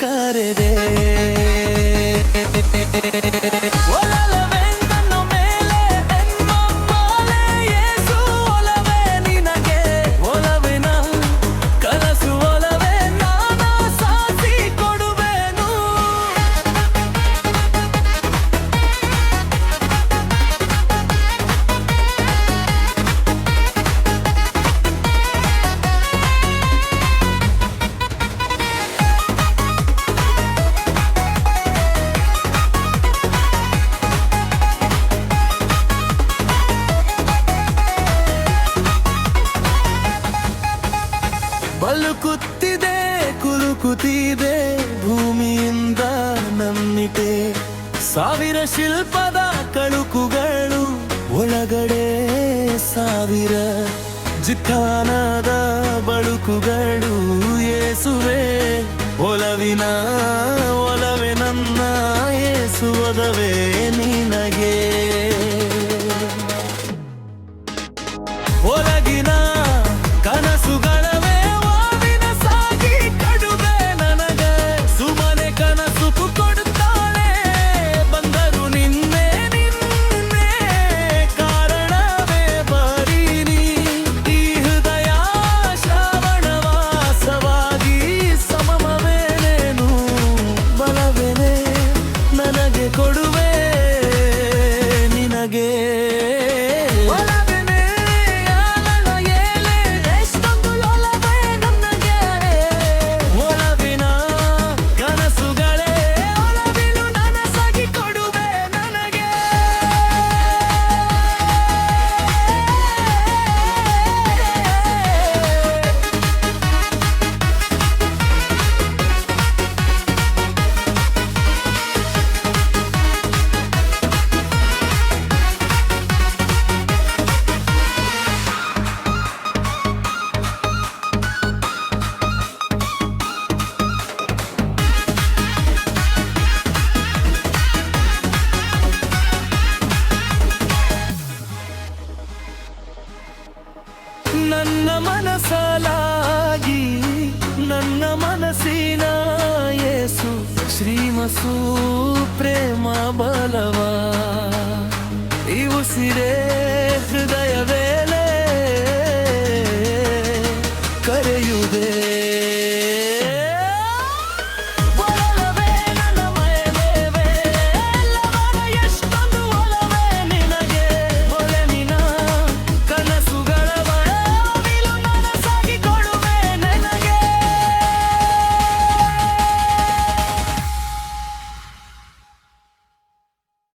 ಕರೆದೆ ಒಲವೇ ನನ್ನ ಮೇಲೆ ಎನ್ಮಮ್ಮಲೆ ಯೇಸು ಒಲವೇ ನಿನಗೆ ಒಲವಿನ ಕನಸು ಒಲವೇ ನಾನ ಸಾಧಿ ಕೊಡುವೆನು ಬಲುಕುತ್ತಿದೆ ಕುಲುಕುತ್ತಿದೆ ಭೂಮಿಯಿಂದ ನನ್ನಿಟೆ ಸಾವಿರ ಶಿಲ್ಪದ ಕಳುಕುಗಳು ಒಳಗಡೆ ಸಾವಿರ ಜಿತ್ತಾನದ ಬಳುಕುಗಳು ಯೇಸುವೆ ಒಲವಿನ ಒಲವೆ ನನ್ನ ಯೇಸು ಒಲವೇ ನಿನಗೆ ಒಲಗಿನ ಕನಸುಗಳವೇ ವಾವಿನ ಸಾಗಿ ಕಡುವೆ ನನಗೆ ಸುಮನೆ ಕನಸು ಕೊಡುತ್ತಾಳೆ ಬಂದರು ನಿನ್ನೆ ನಿನ್ನೆ ಕಾರಣವೇ ಬರೀನಿ ಈ ಹೃದಯ ಶ್ರಾವಣವಾಸವಾಗಿ ಸಮಮವೇನೇನು ಬಲವೇನೆ ನನಗೆ ಕೊಡುವೆ ನಿನಗೆ ನನ್ನ ಮನಸಲಾಗಿ ನನ್ನ ಮನಸ್ಸಿನ ಯೇಸು ಶ್ರೀಮಸು ಪ್ರೇಮ ಬಲವ ಈ ಉಸಿರೇ